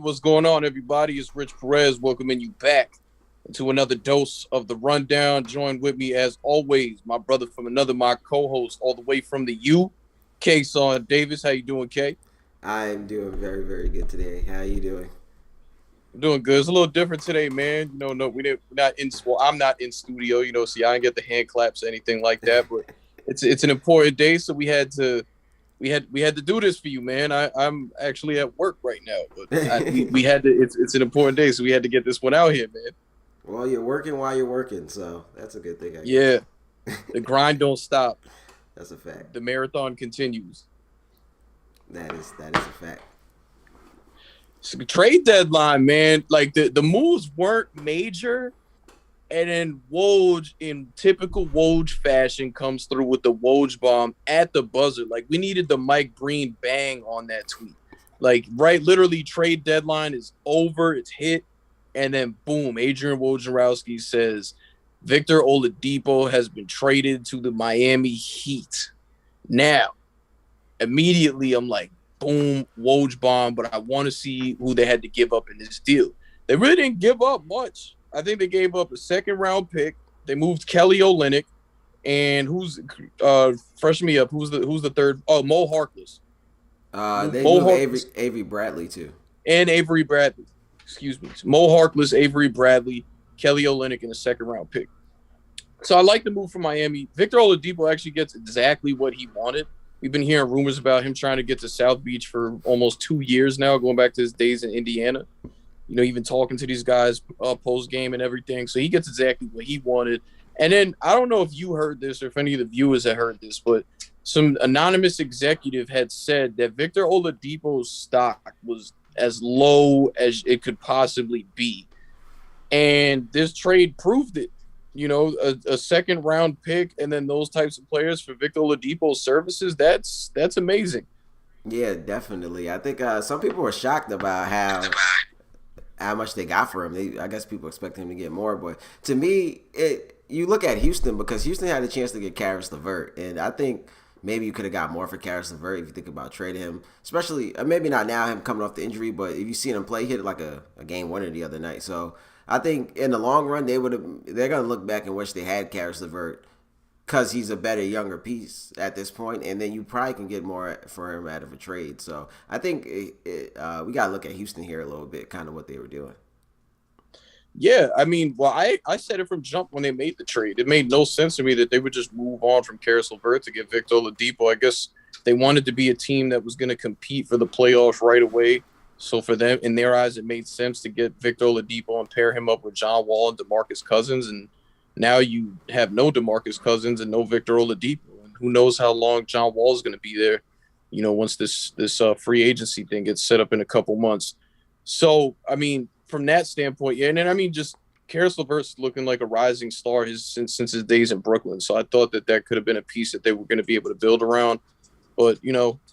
what's going on, everybody? It's Rich Perez welcoming you back to another dose of the rundown. Join with me, as always, my brother from another, my co-host, all the way from the U, Kayson Davis. How you doing, Kay? I'm doing very, very good today. How are you doing? I'm doing good. It's a little different today, man. No, we didn't. We're not in. Well, I'm not in studio. See, I didn't get the hand claps or anything like that. But it's an important day, so we had to do this for you, man. I'm actually at work right now, but we had to. It's an important day, so we had to get this one out here, man. Well, you're working while you're working, so that's a good thing, I guess. Yeah, the grind don't stop. That's a fact. The marathon continues. That is a fact. So trade deadline, man. Like the moves weren't major, and then Woj, in typical Woj fashion, comes through with the Woj bomb at the buzzer. Like we needed the Mike Breen bang on that tweet. Like right, literally, trade deadline is over. It's hit, and then boom, Adrian Wojnarowski says Victor Oladipo has been traded to the Miami Heat. Now, immediately, I'm like, boom, Woj bomb, but I want to see who they had to give up in this deal. They really didn't give up much. I think they gave up a second-round pick. They moved Kelly Olynyk, and who's freshen me up? Who's the third? Oh, Mo Harkless. They Mo moved Harkless Avery Bradley too. and Avery Bradley. Excuse me. Mo Harkless, Avery Bradley, Kelly Olynyk, and a second-round pick. So I like the move from Miami. Victor Oladipo actually gets exactly what he wanted. We've been hearing rumors about him trying to get to South Beach for almost 2 years now, going back to his days in Indiana. Even talking to these guys post game and everything. So he gets exactly what he wanted. And then I don't know if you heard this or if any of the viewers had heard this, but some anonymous executive had said that Victor Oladipo's stock was as low as it could possibly be. And this trade proved it. A second round pick and then those types of players for Victor Oladipo's services, that's amazing. Yeah, definitely. I think some people were shocked about how much they got for him. I guess people expect him to get more, but to me, you look at Houston because Houston had a chance to get Karis LeVert, and I think maybe you could have got more for Karis LeVert if you think about trading him, especially maybe not now him coming off the injury, but if you seen him play, he hit like a game winner the other night. So I think in the long run they're gonna look back and wish they had Karis LeVert because he's a better younger piece at this point, and then you probably can get more for him out of a trade. So I think we gotta look at Houston here a little bit, kind of what they were doing. Yeah, I mean, well, I said it from jump when they made the trade. It made no sense to me that they would just move on from Karis LeVert to get Victor Oladipo. I guess they wanted to be a team that was going to compete for the playoffs right away. So for them, in their eyes, it made sense to get Victor Oladipo and pair him up with John Wall and DeMarcus Cousins. And now you have no DeMarcus Cousins and no Victor Oladipo. And who knows how long John Wall is going to be there, once this free agency thing gets set up in a couple months. So, I mean, from that standpoint, yeah. And then, I mean, just Karis LeVert's looking like a rising star since his days in Brooklyn. So I thought that could have been a piece that they were going to be able to build around. But,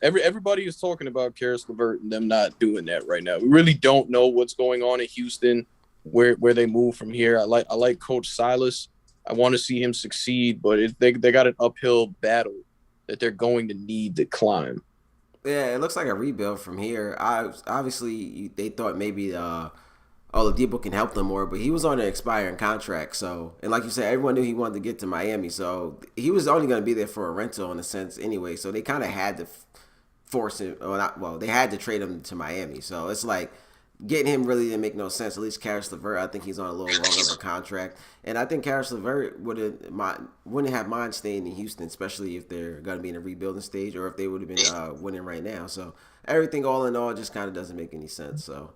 everybody is talking about Karis LeVert and them not doing that right now. We really don't know what's going on in Houston, where they move from here. I like Coach Silas. I want to see him succeed, but they got an uphill battle that they're going to need to climb. Yeah, it looks like a rebuild from here. Obviously, they thought maybe Oladipo can help them more, but he was on an expiring contract. So, and like you said, everyone knew he wanted to get to Miami, so he was only going to be there for a rental in a sense anyway. So they kind of had to force him, or not. Well, they had to trade him to Miami. So it's like getting him really didn't make no sense. At least Karis LeVert, I think he's on a little longer of a contract, and I think Karis LeVert wouldn't have mind staying in Houston, especially if they're going to be in a rebuilding stage or if they would have been winning right now. So everything, all in all, just kind of doesn't make any sense. So.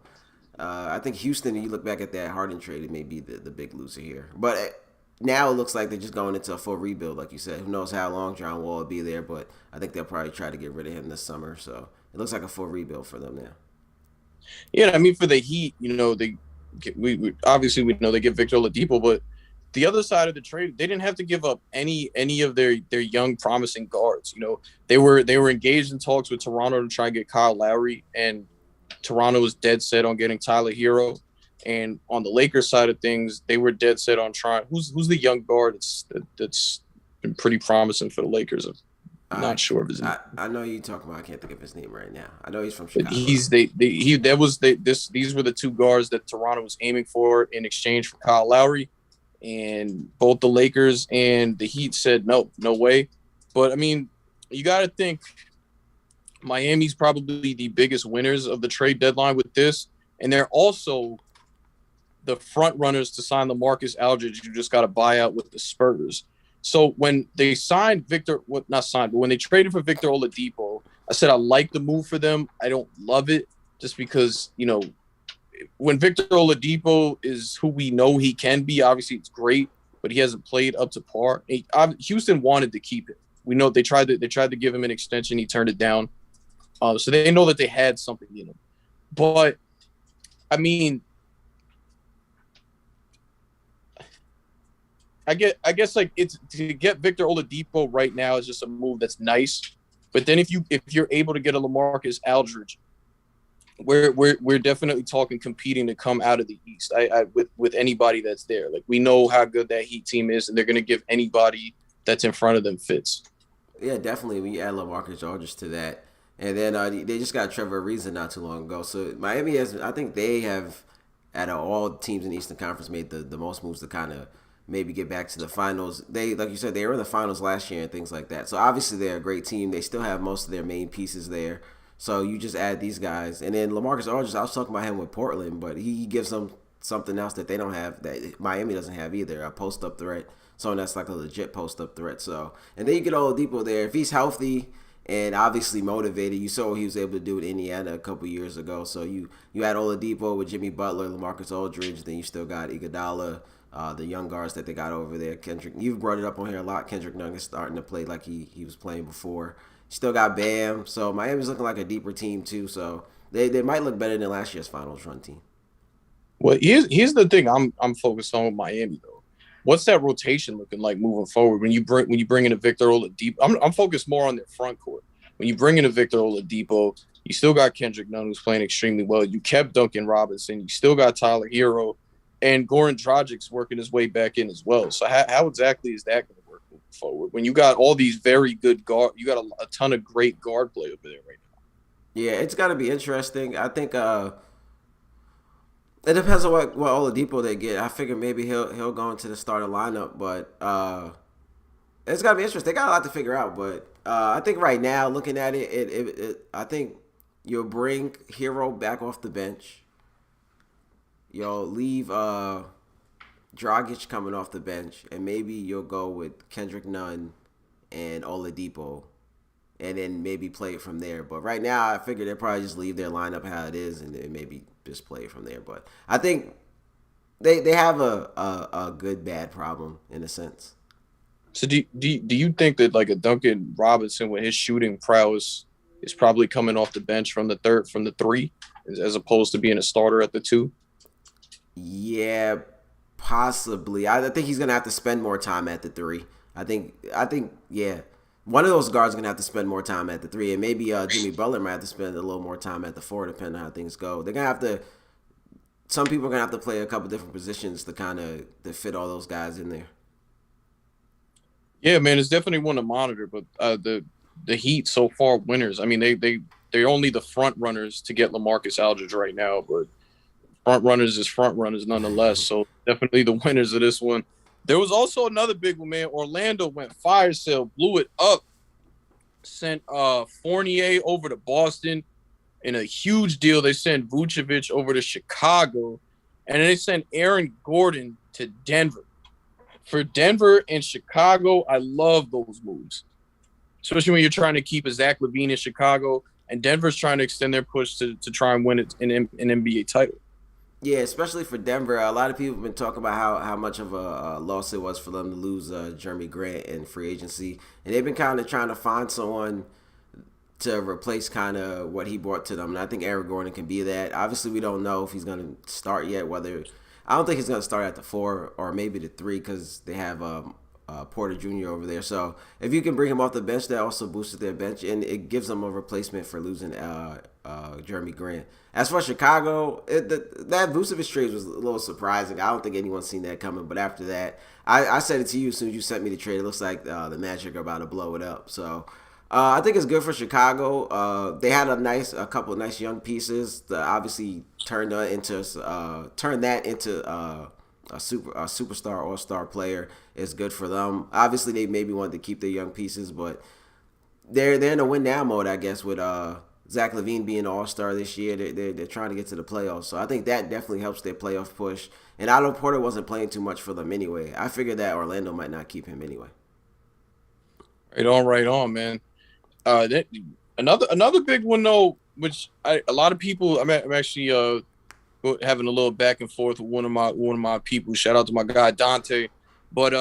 I think Houston, you look back at that Harden trade, it may be the big loser here. But now it looks like they're just going into a full rebuild, like you said. Who knows how long John Wall will be there, but I think they'll probably try to get rid of him this summer. So it looks like a full rebuild for them now. Yeah, I mean, for the Heat, we obviously we know they get Victor Oladipo, but the other side of the trade, they didn't have to give up any of their young promising guards. They were engaged in talks with Toronto to try and get Kyle Lowry, and Toronto was dead set on getting Tyler Hero. And on the Lakers side of things, they were dead set on trying. Who's the young guard that's been pretty promising for the Lakers? I Not sure of his name. I know you talking about. I can't think of his name right now. I know he's from But Chicago though. he's they he that was they this these were the two guards that Toronto was aiming for in exchange for Kyle Lowry, and both the Lakers and the Heat said no, no way. But I mean, you got to think Miami's probably the biggest winners of the trade deadline with this, and they're also the front runners to sign the Marcus Aldridge. You just got to buy out with the Spurs. So when they signed Victor, what not signed, but when they traded for Victor Oladipo, I said I like the move for them. I don't love it just because when Victor Oladipo is who we know he can be, obviously it's great, but he hasn't played up to par. Houston wanted to keep it. We know they tried to give him an extension. He turned it down. So they know that they had something in him. But I mean, I guess like it's to get Victor Oladipo right now is just a move that's nice. But then if you're able to get a LaMarcus Aldridge, we're definitely talking competing to come out of the East. With anybody that's there. Like we know how good that Heat team is, and they're going to give anybody that's in front of them fits. Yeah, definitely. We add LaMarcus Aldridge to that, and then they just got Trevor Ariza not too long ago. So Miami has, I think they have, out of all teams in the Eastern Conference, made the most moves to kind of maybe get back to the finals. They, like you said, they were in the finals last year and things like that. So obviously they're a great team. They still have most of their main pieces there. So you just add these guys, and then LaMarcus Aldridge. I was talking about him with Portland, but he gives them something else that they don't have, that Miami doesn't have either. A post up threat, someone that's like a legit post up threat. So, and then you get Oladipo there if he's healthy and obviously motivated. You saw what he was able to do with Indiana a couple years ago. So you add Oladipo with Jimmy Butler, LaMarcus Aldridge, then you still got Iguodala. The young guards that they got over there, Kendrick. You've brought it up on here a lot. Kendrick Nunn is starting to play like he was playing before. Still got Bam. So Miami's looking like a deeper team too. So they might look better than last year's finals run team. Well, here's the thing I'm focused on with Miami though. What's that rotation looking like moving forward? When you bring in a Victor Oladipo, I'm focused more on their front court. When you bring in a Victor Oladipo, you still got Kendrick Nunn who's playing extremely well. You kept Duncan Robinson. You still got Tyler Hero, and Goran Dragic's working his way back in as well. So how exactly is that going to work moving forward? When you got all these very good guard, you got a ton of great guard play over there right now. Yeah, it's got to be interesting. I think it depends on what Oladipo they get. I figure maybe he'll go into the starting lineup, but it's got to be interesting. They got a lot to figure out, but I think right now, looking at it, I think you'll bring Hero back off the bench. You'll leave Dragic coming off the bench, and maybe you'll go with Kendrick Nunn and Oladipo, and then maybe play it from there. But right now, I figure they'll probably just leave their lineup how it is, and then maybe just play it from there. But I think they have a good bad problem in a sense. So do you think that like a Duncan Robinson with his shooting prowess is probably coming off the bench from the three as opposed to being a starter at the two? Yeah, possibly. I think he's gonna have to spend more time at the three. I think yeah. One of those guards is gonna have to spend more time at the three, and maybe Jimmy Butler might have to spend a little more time at the four, depending on how things go. They're gonna have to. Some people are gonna have to play a couple different positions to kind of to fit all those guys in there. Yeah, man, it's definitely one to monitor. But the Heat so far winners. I mean, they're only the front runners to get LaMarcus Aldridge right now, but front runners is front runners nonetheless. So definitely the winners of this one. There was also another big one, man. Orlando went fire sale, blew it up, sent Fournier over to Boston in a huge deal. They sent Vucevic over to Chicago, and then they sent Aaron Gordon to Denver. For Denver and Chicago, I love those moves, especially when you're trying to keep a Zach LaVine in Chicago, and Denver's trying to extend their push to try and win an NBA title. Yeah, especially for Denver. A lot of people have been talking about how much of a loss it was for them to lose Jeremy Grant in free agency, and they've been kind of trying to find someone to replace kind of what he brought to them. And I think Aaron Gordon can be that. Obviously, we don't know if he's going to start yet. Whether I don't think he's going to start at the four or maybe the three because they have Porter Jr. over there. So if you can bring him off the bench, that also boosts their bench and it gives them a replacement for losing Jeremy Grant. As for Chicago, that Vucevic trade was a little surprising. I don't think anyone's seen that coming. But after that, I said it to you as soon as you sent me the trade. It looks like the Magic are about to blow it up. So I think it's good for Chicago. They had a couple of nice young pieces. Obviously, turn that into a superstar all star player is good for them. Obviously, they maybe wanted to keep their young pieces, but they're in a win now mode, I guess, with Zach Levine being an all star this year. They're trying to get to the playoffs, so I think that definitely helps their playoff push. And Otto Porter wasn't playing too much for them anyway. I figured that Orlando might not keep him anyway. Right on, man. That, another big one though, which a lot of people. I'm actually having a little back and forth with one of my people. Shout out to my guy Dante, but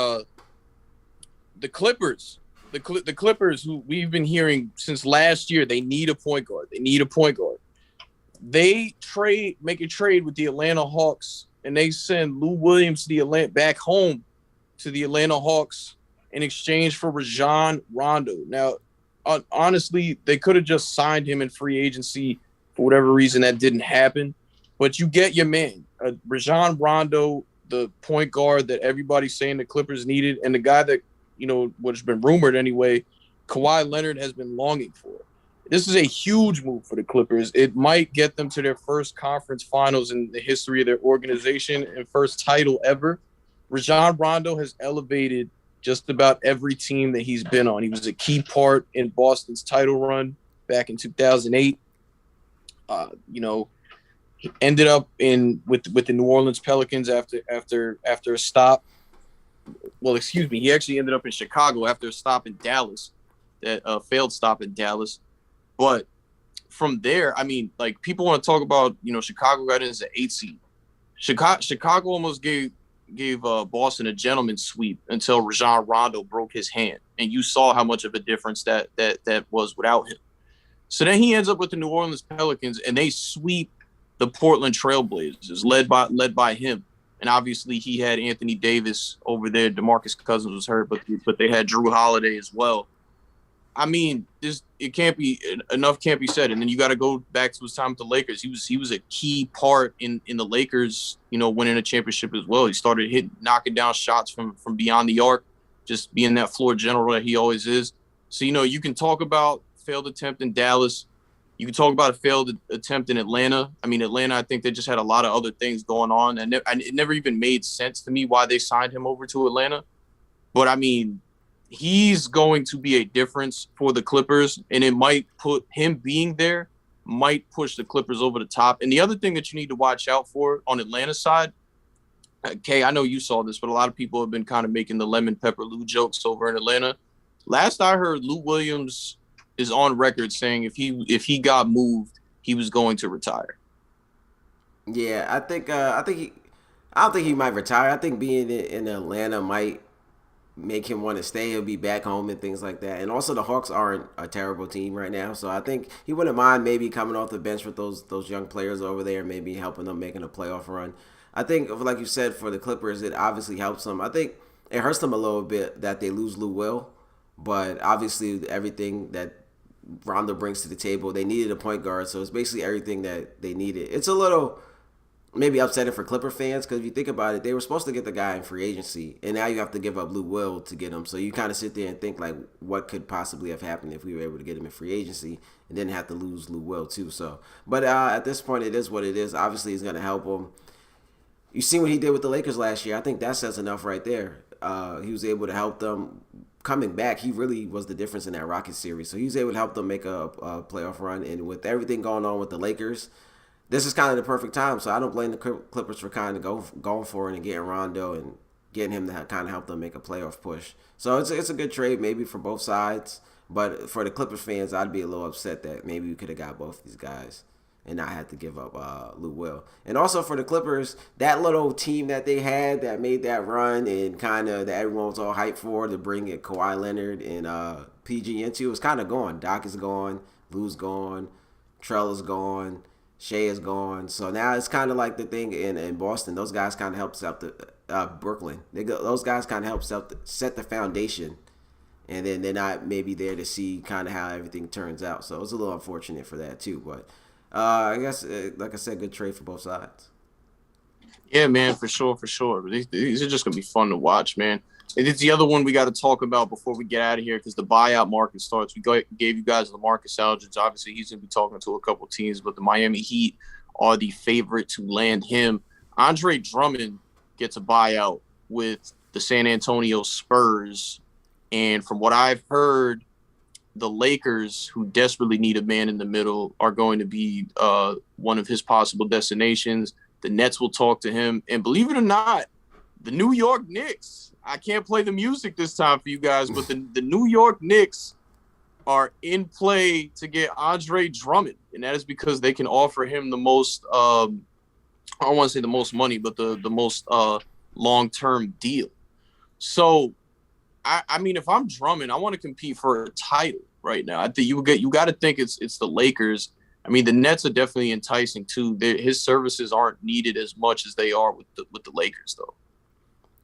the Clippers, the Clippers, who we've been hearing since last year, they need a point guard. They need a point guard. Make a trade with the Atlanta Hawks, and they send Lou Williams to the Atlanta back home to the Atlanta Hawks in exchange for Rajon Rondo. Now, honestly, they could have just signed him in free agency. For whatever reason, that didn't happen. But you get your man, Rajon Rondo, the point guard that everybody's saying the Clippers needed, and the guy that, what's been rumored anyway, Kawhi Leonard has been longing for. This is a huge move for the Clippers. It might get them to their first conference finals in the history of their organization and first title ever. Rajon Rondo has elevated just about every team that he's been on. He was a key part in Boston's title run back in 2008. He ended up with the New Orleans Pelicans after a stop. Well, excuse me, he actually ended up in Chicago after a stop in Dallas, that failed stop in Dallas. But from there, I mean, like, people want to talk about, Chicago got in as an 8 seed. Chicago almost gave Boston a gentleman's sweep until Rajon Rondo broke his hand, and you saw how much of a difference that was without him. So then he ends up with the New Orleans Pelicans, and they sweep the Portland Trailblazers, led by him. And obviously, he had Anthony Davis over there. DeMarcus Cousins was hurt, but they had Drew Holiday as well. I mean, it can't be enough. Can't be said. And then you got to go back to his time with the Lakers. He was a key part in the Lakers, winning a championship as well. He started knocking down shots from beyond the arc, just being that floor general that he always is. So you can talk about failed attempt in Dallas. You can talk about a failed attempt in Atlanta. I mean, Atlanta, I think they just had a lot of other things going on, and it never even made sense to me why they signed him over to Atlanta. But I mean, he's going to be a difference for the Clippers, and it might put him being there might push the Clippers over the top. And the other thing that you need to watch out for on Atlanta's side, Kay, I know you saw this, but a lot of people have been kind of making the lemon pepper Lou jokes over in Atlanta. Last I heard, Lou Williams is on record saying if he got moved, he was going to retire. Yeah, I don't think he might retire. I think being in Atlanta might make him want to stay. He'll be back home and things like that. And also, the Hawks aren't a terrible team right now, so I think he wouldn't mind maybe coming off the bench with those young players over there, maybe helping them making a playoff run. I think, like you said, for the Clippers, it obviously helps them. I think it hurts them a little bit that they lose Lou Will, but obviously everything that Rondo brings to the table, they needed a point guard, so it's basically everything that they needed. It's a little maybe upsetting for Clipper fans because if you think about it, they were supposed to get the guy in free agency, and now you have to give up Lou Will to get him. So you kind of sit there and think like, what could possibly have happened if we were able to get him in free agency and then have to lose Lou Will too. So, but at this point, it is what it is. Obviously, he's going to help him. You seen what he did with the Lakers last year. I think that says enough right there. He was able to help them coming back. He really was the difference in that Rockets series. So he was able to help them make a playoff run. And with everything going on with the Lakers, this is kind of the perfect time. So I don't blame the Clippers for kind of going for it and getting Rondo and getting him to kind of help them make a playoff push. So it's a good trade maybe for both sides. But for the Clippers fans, I'd be a little upset that maybe we could have got both these guys and not had to give up Lou Will. And also for the Clippers, that little team that they had that made that run and kind of that everyone was all hyped for to bring in Kawhi Leonard and PG into, was kind of gone. Doc is gone, Lou's gone, Trell is gone, Shea is gone. So now it's kind of like the thing in Boston. Those guys kind of helped out the Brooklyn. Those guys kind of helped set the foundation. And then they're not maybe there to see kind of how everything turns out. So it's a little unfortunate for that too. But I guess, like I said, good trade for both sides. Yeah, man, for sure, for sure. These are just gonna be fun to watch, man. And it's the other one we got to talk about before we get out of here because the buyout market starts. Gave you guys LaMarcus Aldridge. Obviously, he's gonna be talking to a couple teams, but the Miami Heat are the favorite to land him. Andre Drummond gets a buyout with the San Antonio Spurs, and from what I've heard, the Lakers, who desperately need a man in the middle, are going to be one of his possible destinations. The Nets will talk to him, and believe it or not, the New York Knicks. I can't play the music this time for you guys, but the New York Knicks are in play to get Andre Drummond, and that is because they can offer him the most. I don't want to say the most money, but the most long term deal. So I mean, if I'm Drummond, I want to compete for a title right now. I think you got to think it's the Lakers. I mean, the Nets are definitely enticing too. His services aren't needed as much as they are with the Lakers, though.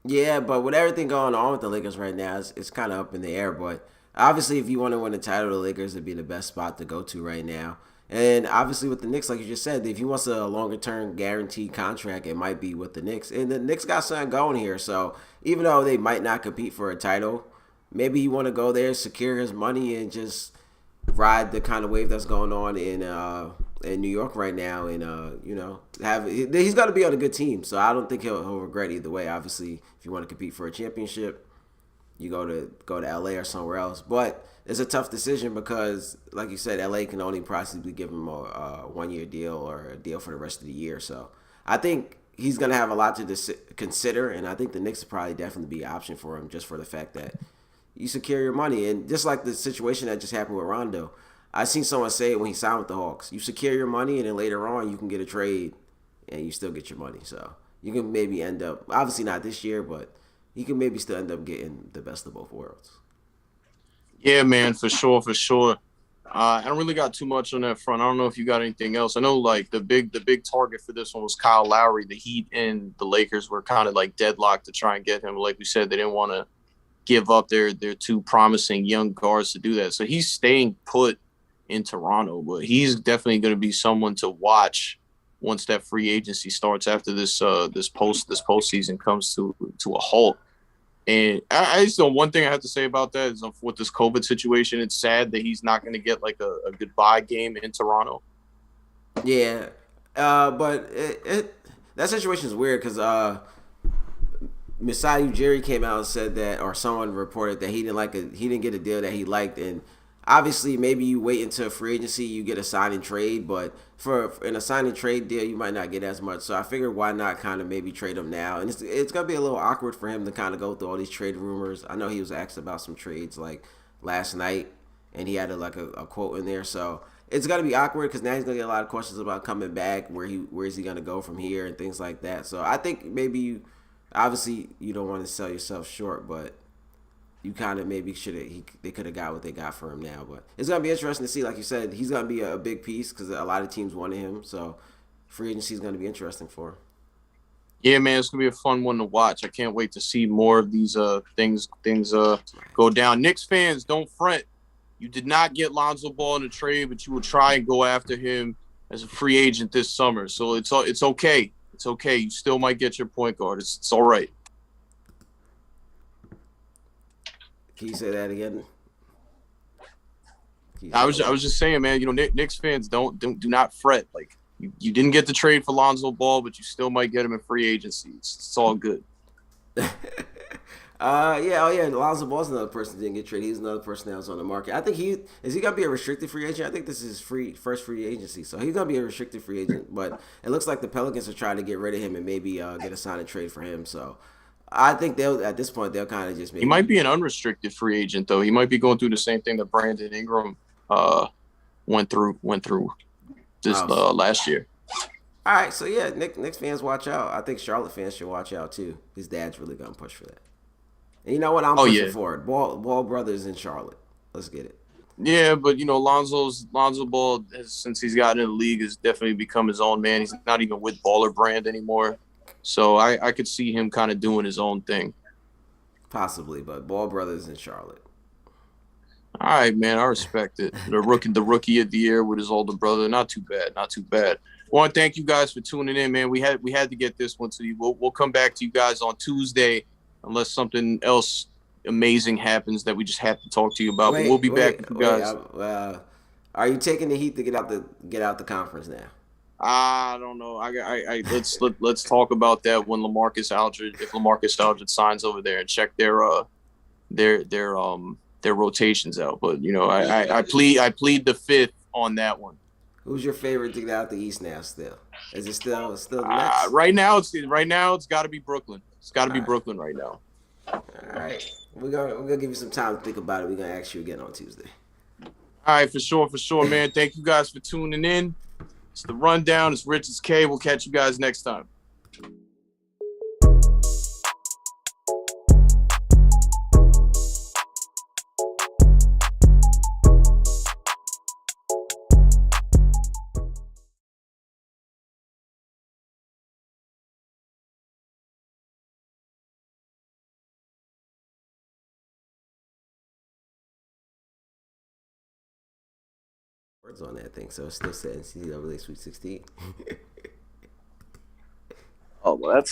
Yeah, but with everything going on with the Lakers right now, it's kind of up in the air. But obviously, if you want to win a title, the Lakers would be the best spot to go to right now. And obviously, with the Knicks, like you just said, if he wants a longer term guaranteed contract, it might be with the Knicks. And the Knicks got something going here. So even though they might not compete for a title, maybe you want to go there, secure his money, and just ride the kind of wave that's going on in New York right now, and have he's got to be on a good team. So I don't think he'll regret either way. Obviously, if you want to compete for a championship, you go to LA or somewhere else. But it's a tough decision because, like you said, LA can only possibly give him a 1 year deal or a deal for the rest of the year. So I think he's gonna have a lot to consider, and I think the Knicks would probably definitely be an option for him just for the fact that you secure your money. And just like the situation that just happened with Rondo, I seen someone say it when he signed with the Hawks. You secure your money, and then later on you can get a trade, and you still get your money. So you can maybe end up, obviously not this year, but you can maybe still end up getting the best of both worlds. Yeah, man, for sure, for sure. I don't really got too much on that front. I don't know if you got anything else. I know like the big target for this one was Kyle Lowry. The Heat and the Lakers were kind of like deadlocked to try and get him. Like we said, they didn't want to give up their two promising young guards to do that. So he's staying put in Toronto, but he's definitely going to be someone to watch once that free agency starts after this postseason comes to a halt. And I just know one thing I have to say about that is with this COVID situation, it's sad that he's not going to get like a goodbye game in Toronto. Yeah, but that situation is weird because Masai Ujiri came out and said that, or someone reported that he didn't get a deal that he liked, and obviously maybe you wait until free agency, you get a sign and trade, but for in a sign and trade deal, you might not get as much. So I figured why not kind of maybe trade him now, and it's gonna be a little awkward for him to kind of go through all these trade rumors. I know he was asked about some trades like last night, and he had a quote in there, so. It's gonna be awkward because now he's gonna get a lot of questions about coming back. Where is he gonna go from here and things like that. So I think maybe obviously you don't want to sell yourself short, but you kind of maybe should have. They could have got what they got for him now, but it's gonna be interesting to see. Like you said, he's gonna be a big piece because a lot of teams wanted him. So free agency is gonna be interesting for him. Yeah, man, it's gonna be a fun one to watch. I can't wait to see more of these things go down. Knicks fans, don't fret. You did not get Lonzo Ball in a trade, but you will try and go after him as a free agent this summer. So it's okay. It's okay. You still might get your point guard. It's all right. Can you say that again? I was just saying, man. You know, Knicks fans do not fret. Like you didn't get the trade for Lonzo Ball, but you still might get him in free agency. It's all good. Yeah, oh yeah, Lonzo Ball's another person that didn't get traded. He's another person that was on the market. I think he gonna be a restricted free agent. I think this is his first free agency, so he's gonna be a restricted free agent. But it looks like the Pelicans are trying to get rid of him and maybe get a sign and trade for him. So I think they'll at this point they'll kind of just He might maybe. be an unrestricted free agent though. He might be going through the same thing that Brandon Ingram uh, went through this Oh, last year. all right. So yeah, Knicks fans watch out. I think Charlotte fans should watch out too. His dad's really gonna push for that. And you know what? I'm Oh pushing yeah, for it. Ball brothers in Charlotte. Let's get it. yeah, but you know Lonzo Ball since he's gotten in the league has definitely become his own man. He's not even with Baller Brand anymore, so I could see him kind of doing his own thing. Possibly, but Ball brothers in Charlotte. All right, man. I respect it. The rookie of the year with his older brother. Not too bad. Not too bad. I want to thank you guys for tuning in, man. We had to get this one to you. We'll come back to you guys on Tuesday, unless something else amazing happens that we just have to talk to you about. But we'll Wait, be back wait, with you wait. guys. Are you taking the Heat to get out the conference now? I don't know. Let's talk about that when Lamarcus Aldridge, if Lamarcus Aldridge signs over there, and check their their their rotations out. But I plead the fifth on that one. Who's your favorite to get out the East now? Still, is it still the Nets? Right now it's got to be Brooklyn. It's got to All be right, Brooklyn right now. all right. We're gonna give you some time to think about it. We're gonna ask you again on Tuesday. All right, for sure, man. Thank you guys for tuning in. It's the rundown. It's Rich. It's K. We'll catch you guys next time. Words on that thing, so it still says NCAA Sweet 16. Oh, well, that's